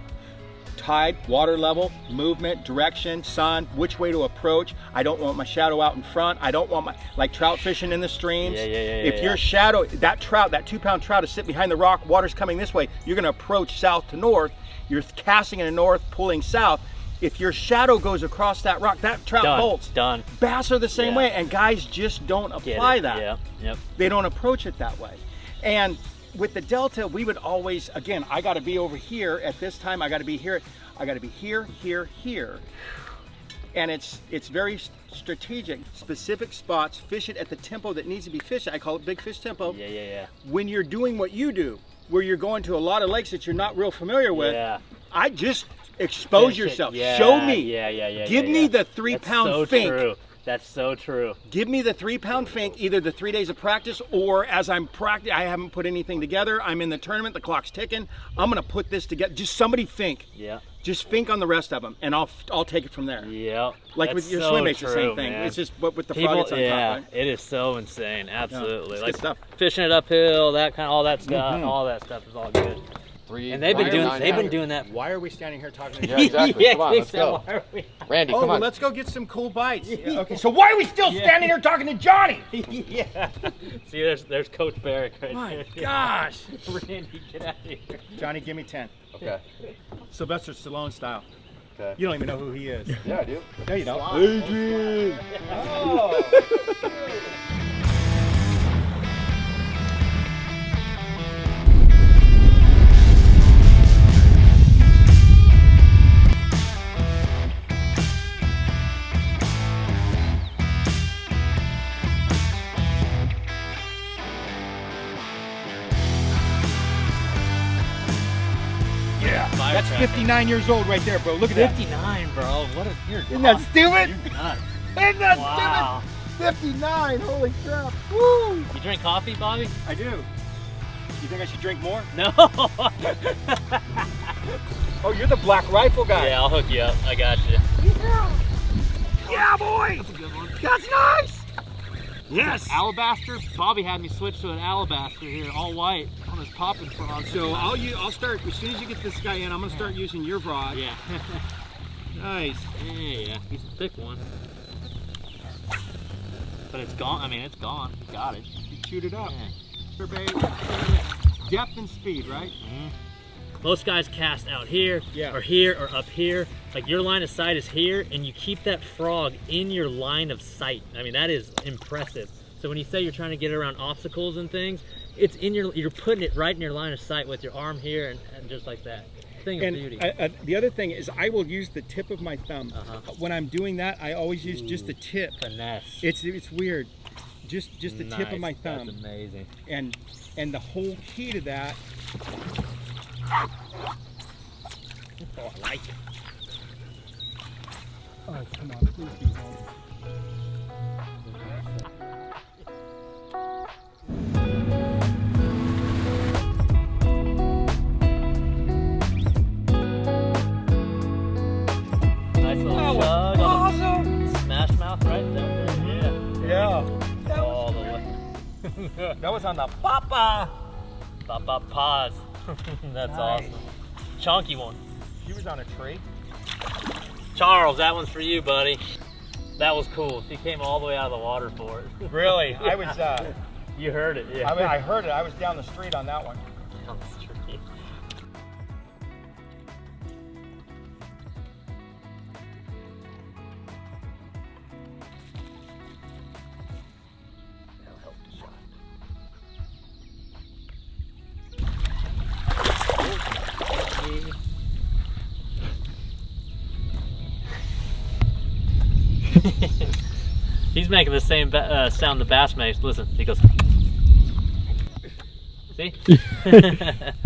Speaker 7: Tide, water level, movement, direction, sun, which way to approach. I don't want my shadow out in front. I don't want like trout fishing in the streams. If your shadow, that 2-pound trout is sitting behind the rock, water's coming this way, you're gonna approach south to north. You're casting in the north, pulling south. If your shadow goes across that rock, that trout bolts.
Speaker 1: Done.
Speaker 7: Bass are the same way, and guys just don't apply that.
Speaker 1: Yeah. Yep.
Speaker 7: They don't approach it that way. And with the Delta, we would always, again, I got to be over here at this time. I got to be here. I got to be here, here. And it's very strategic. Specific spots, fish it at the tempo that needs to be fished. I call it big fish tempo.
Speaker 1: Yeah.
Speaker 7: When you're doing what you do, where you're going to a lot of lakes that you're not real familiar with, I just expose yourself. Show me.
Speaker 1: Yeah.
Speaker 7: Give me the 3-pound fink.
Speaker 1: True. That's so true.
Speaker 7: Give me the 3-pound fink, either the 3 days of practice or as I'm practicing, I haven't put anything together. I'm in the tournament, the clock's ticking. I'm gonna put this together. Just somebody fink.
Speaker 1: Yeah.
Speaker 7: Just fink on the rest of them, and I'll take it from there.
Speaker 1: Yeah.
Speaker 7: Like with your swim bait's the same thing.
Speaker 1: Man.
Speaker 7: It's just with the frog it's on top, right?
Speaker 1: It is so insane. Absolutely.
Speaker 7: It's
Speaker 1: like
Speaker 7: good stuff.
Speaker 1: Fishing it uphill, all that stuff, all that stuff is all good. And they've been doing that.
Speaker 7: Why are we standing here talking to
Speaker 6: Yeah, exactly. Come on, let's go. Randy, come on.
Speaker 7: Let's go get some cool bites. Okay, so why are we still standing here talking to Johnny?
Speaker 1: Yeah. See, there's Coach Barrack right
Speaker 7: My
Speaker 1: there.
Speaker 7: gosh.
Speaker 1: Randy, get out of here.
Speaker 7: Johnny, give me 10.
Speaker 6: Okay.
Speaker 7: Sylvester Stallone style.
Speaker 6: Okay.
Speaker 7: You don't even know who he is.
Speaker 6: Yeah, I do.
Speaker 7: No, you don't.
Speaker 6: Adrian!
Speaker 7: That's 59 years old right there, bro. Look at that.
Speaker 1: 59, bro. You're
Speaker 7: Isn't that stupid?
Speaker 1: You're nuts.
Speaker 7: Isn't that
Speaker 1: Wow.
Speaker 7: stupid? 59, holy crap. Woo!
Speaker 1: You drink coffee, Bobby?
Speaker 7: I do. You think I should drink more?
Speaker 1: No.
Speaker 7: Oh, you're the Black Rifle guy.
Speaker 1: Yeah, I'll hook you up. I got you.
Speaker 7: Yeah, boy. That's a good one. That's nice. Yes.
Speaker 1: Alabaster. Bobby had me switch to an alabaster here, all white, on his popping frog.
Speaker 7: So I'll start, as soon as you get this guy in, I'm going to start using your rod.
Speaker 1: Yeah.
Speaker 7: Nice.
Speaker 1: Yeah. He's a thick one. But it's gone. I mean, it's gone. You got it.
Speaker 7: You chewed it up.
Speaker 1: Yeah.
Speaker 7: Depth and speed, right?
Speaker 1: Mm-hmm. Most guys cast out here, or up here. Like your line of sight is here, and you keep that frog in your line of sight. I mean, that is impressive. So when you say you're trying to get around obstacles and things, it's in you're putting it right in your line of sight with your arm here and just like that. Thing of beauty.
Speaker 7: The other thing is I will use the tip of my thumb. When I'm doing that, I always use just the tip.
Speaker 1: Finesse.
Speaker 7: It's weird. Just the tip of my thumb.
Speaker 1: That's amazing.
Speaker 7: And the whole key to that.
Speaker 1: Oh, I like it.
Speaker 2: Oh, come on, please be home.
Speaker 1: Nice little chug on the smash mouth right there.
Speaker 7: Yeah.
Speaker 1: All the way.
Speaker 7: That was on the papa.
Speaker 1: Pause. That's awesome. Chunky one.
Speaker 7: He was on a tree.
Speaker 1: Charles, that one's for you, buddy. That was cool. She came all the way out of the water for it.
Speaker 7: Really? I was.
Speaker 1: You heard it, yeah.
Speaker 7: I mean, I heard it. I was down the street on that one.
Speaker 1: Down the street. That'll help the shot. He's making the same sound the bass makes. Listen, he goes. See? It's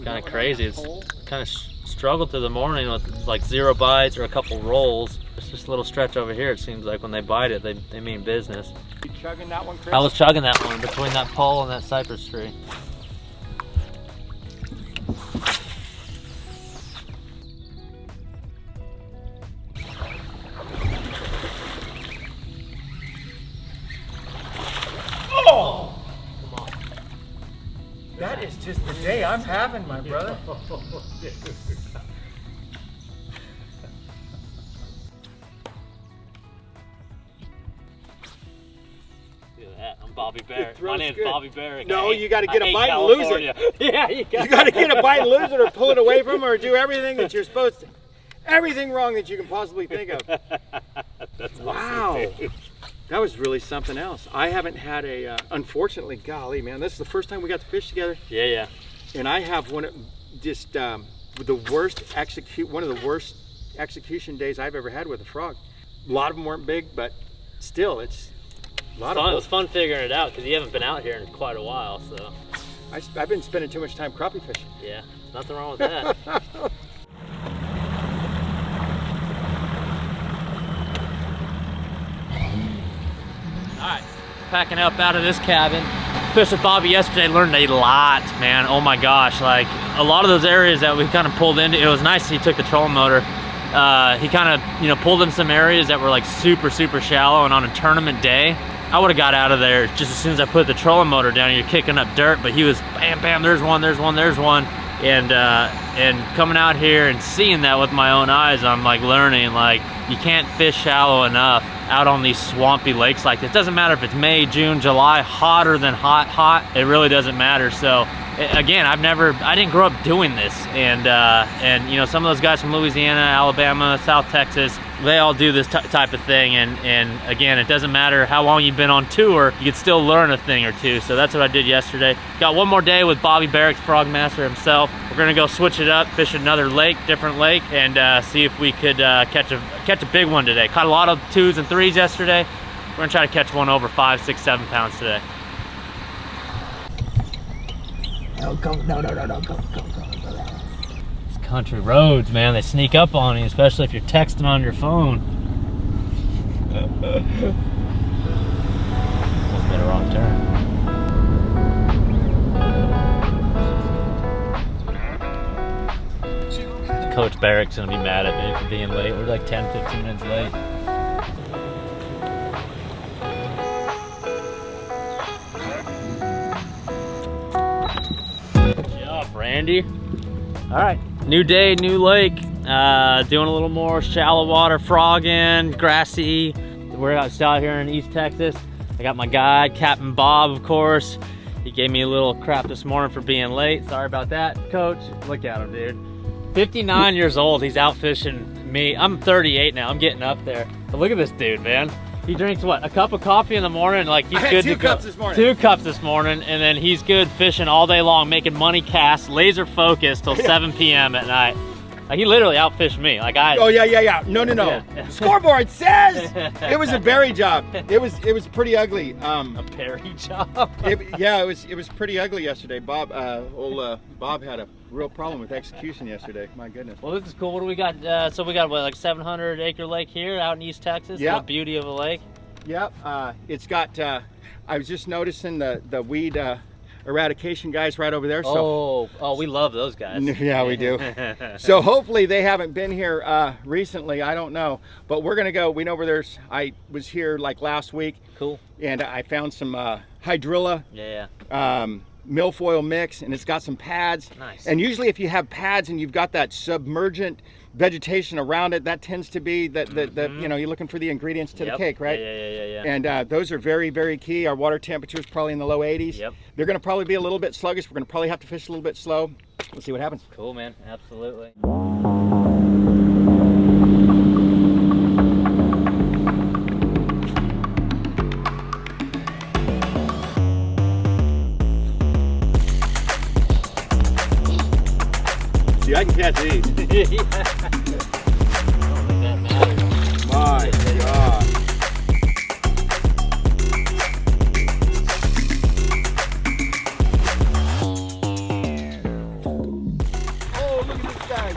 Speaker 1: kind of crazy. It's kind of struggled through the morning with like 0 bites or a couple rolls. It's just a little stretch over here. It seems like when they bite it, they mean business.
Speaker 7: You chugging that one, Chris?
Speaker 1: I was chugging that one between that pole and that cypress tree.
Speaker 7: Oh! Come on. That is just the day I'm having, my brother.
Speaker 1: Look at that. I'm Bobby Barrack. My
Speaker 7: throw's
Speaker 1: name's
Speaker 7: good.
Speaker 1: Bobby Barrack.
Speaker 7: No, you got to
Speaker 1: I
Speaker 7: get a
Speaker 1: hate
Speaker 7: bite and lose
Speaker 1: California.
Speaker 7: it.
Speaker 1: Yeah,
Speaker 7: You got to get a bite and lose it, or pull it away from them, or do everything that you're supposed to. Everything wrong that you can possibly think of.
Speaker 1: That's
Speaker 7: Wow.
Speaker 1: awesome, dude.
Speaker 7: That was really something else. I haven't had a, unfortunately, golly, man, this is the first time we got to fish together.
Speaker 1: Yeah, yeah.
Speaker 7: And I have one of just the worst one of the worst execution days I've ever had with a frog. A lot of them weren't big, but still, it's a lot of
Speaker 1: It was fun figuring it out because you haven't been out here in quite a while, so.
Speaker 7: I've been spending too much time crappie fishing.
Speaker 1: Yeah, nothing wrong with that. Alright, packing up out of this cabin. Fished with Bobby yesterday, learned a lot, man. Oh my gosh, like a lot of those areas that we kind of pulled into, it was nice he took the trolling motor. He kind of, you know, pulled in some areas that were like super shallow, and on a tournament day, I would have got out of there just as soon as I put the trolling motor down. You're kicking up dirt, but he was bam, bam, there's one. And coming out here and seeing that with my own eyes, I'm like learning, like you can't fish shallow enough out on these swampy lakes like this. It doesn't matter if it's May, June, July, hotter than hot, it really doesn't matter. So again, I didn't grow up doing this, and you know, some of those guys from Louisiana, Alabama, South Texas, they all do this type of thing, and again, it doesn't matter how long you've been on tour, you can still learn a thing or two. So that's what I did yesterday. Got one more day with Bobby Barrack, Frog Master himself. We're gonna go switch it up, fish another lake, different lake, and see if we could catch a big one today. Caught a lot of 2s and 3s yesterday. We're gonna try to catch one over 5, 6, 7 pounds today.
Speaker 2: No, go.
Speaker 1: These country roads, man, they sneak up on you, especially if you're texting on your phone. Almost made a wrong turn. Coach Barrack's gonna be mad at me for being late. We're like 10, 15 minutes late. Good job, Randy. All right, new day, new lake. Doing a little more shallow water frogging, grassy. We're out here in East Texas. I got my guide, Captain Bob, of course. He gave me a little crap this morning for being late. Sorry about that, Coach. Look at him, dude. 59 years old, he's out fishing me. I'm 38 now, I'm getting up there. But look at this dude, man. He drinks what, a cup of coffee in the morning, like he's good to go.
Speaker 7: 2 cups this morning.
Speaker 1: 2 cups this morning, and then he's good fishing all day long, making money casts, laser focused till 7 p.m. at night. He literally outfished me. Like
Speaker 7: Oh yeah. No.
Speaker 1: Yeah.
Speaker 7: Scoreboard says it was a berry job. It was pretty ugly.
Speaker 1: A berry job.
Speaker 7: It was pretty ugly yesterday. Bob had a real problem with execution yesterday. My goodness.
Speaker 1: Well, this is cool. What do we got? So we got what, like 700 acre lake here out in East Texas.
Speaker 7: Yeah.
Speaker 1: What beauty of a lake.
Speaker 7: Yep. It's got. I was just noticing the weed eradication guys right over there. So.
Speaker 1: Oh, we love those guys.
Speaker 7: Yeah, we do. So hopefully they haven't been here recently. I don't know, but we're gonna go. We know where there's. I was here like last week.
Speaker 1: Cool.
Speaker 7: And I found some hydrilla.
Speaker 1: Yeah.
Speaker 7: Milfoil mix, and it's got some pads.
Speaker 1: Nice.
Speaker 7: And usually if you have pads and you've got that submergent vegetation around it, that tends to be that you know, you're looking for the ingredients to the cake, right?
Speaker 1: Yeah.
Speaker 7: And those are very, very key. Our water temperature is probably in the low 80s.
Speaker 1: Yep.
Speaker 7: They're going to probably be a little bit sluggish. We're going to probably have to fish a little bit slow. Let's see what happens.
Speaker 1: Cool, man. Absolutely.
Speaker 7: See, I can catch these. My God. Oh, look at this guy.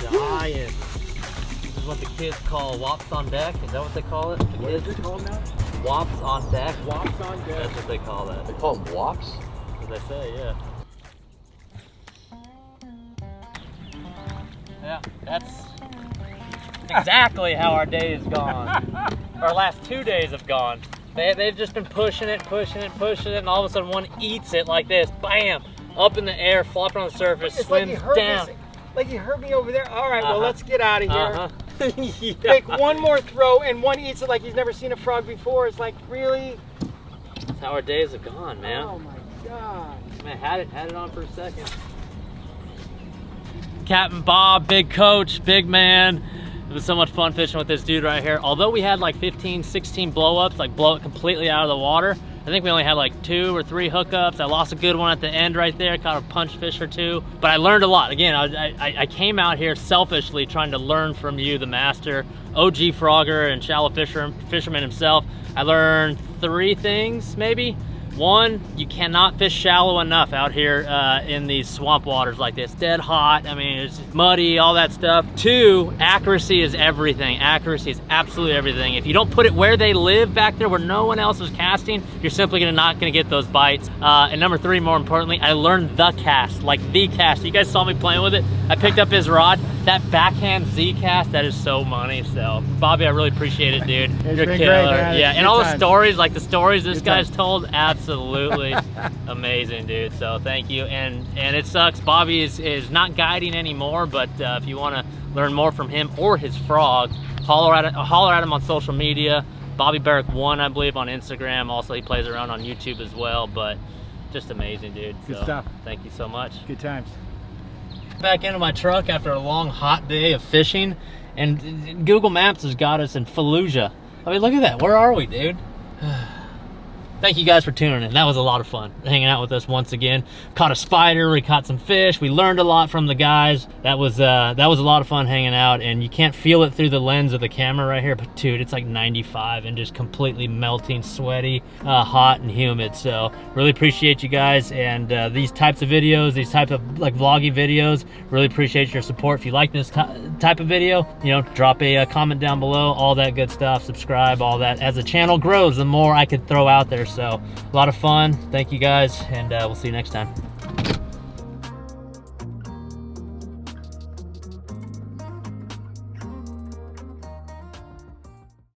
Speaker 1: Giant. This is what the kids call wops on deck. Is that what they call it?
Speaker 7: What is it called now?
Speaker 1: Wops on deck.
Speaker 7: Wops on deck.
Speaker 1: That's what they call that.
Speaker 6: They call them wops?
Speaker 1: As I say, yeah. Yeah, that's exactly how our day has gone. Our last 2 days have gone. They've just been pushing it, and all of a sudden one eats it like this, bam, up in the air, flopping on the surface,
Speaker 7: It's
Speaker 1: swims
Speaker 7: like
Speaker 1: down.
Speaker 7: Like you heard me over there. All right, well, let's get out of here.
Speaker 1: Yeah.
Speaker 7: Make one more throw, and one eats it like he's never seen a frog before. It's like, really?
Speaker 1: That's how our days have gone, man.
Speaker 7: Oh my God.
Speaker 1: Man, had it on for a second. Captain Bob, big coach, big man. It was so much fun fishing with this dude right here. Although we had like 15, 16 blow-ups, like blow it completely out of the water, I think we only had like 2 or 3 hookups. I lost a good one at the end right there, caught a punch fish or 2. But I learned a lot. Again, I came out here selfishly trying to learn from you, the master, OG frogger and shallow fisherman himself. I learned 3 things, maybe. 1, you cannot fish shallow enough out here in these swamp waters like this. Dead hot, I mean, it's muddy, all that stuff. 2, accuracy is everything. Accuracy is absolutely everything. If you don't put it where they live back there where no one else is casting, you're simply not gonna get those bites. And number 3, more importantly, I learned the cast, like the cast. You guys saw me playing with it. I picked up his rod. That backhand Z cast, that is so money. So, Bobby, I really appreciate it, dude. You're
Speaker 7: been
Speaker 1: killer.
Speaker 7: great, man.
Speaker 1: Yeah,
Speaker 7: It's
Speaker 1: and
Speaker 7: good
Speaker 1: all the
Speaker 7: times.
Speaker 1: stories, like the stories this
Speaker 7: Good
Speaker 1: guy's
Speaker 7: times.
Speaker 1: told, absolutely amazing, dude. So thank you. And it sucks, Bobby is not guiding anymore, but if you want to learn more from him or his frog, holler at him on social media. Bobby Barrack 1, I believe, on Instagram. Also, he plays around on YouTube as well, but just amazing, dude.
Speaker 7: Good
Speaker 1: So,
Speaker 7: stuff.
Speaker 1: thank you so much.
Speaker 7: Good times.
Speaker 1: Back into my truck after a long hot day of fishing, and Google Maps has got us in Fallujah. I mean, look at that. Where are we, dude? Thank you guys for tuning in. That was a lot of fun hanging out with us once again. Caught a spider, we caught some fish, we learned a lot from the guys. That was a lot of fun hanging out, and you can't feel it through the lens of the camera right here, but dude, it's like 95 and just completely melting, sweaty, hot and humid. So really appreciate you guys, and these types of videos, these type of like vlogging videos, really appreciate your support. If you like this type of video, you know, drop a comment down below, all that good stuff, subscribe, all that. As the channel grows, the more I could throw out there. So a lot of fun. Thank you guys, and we'll see you next time.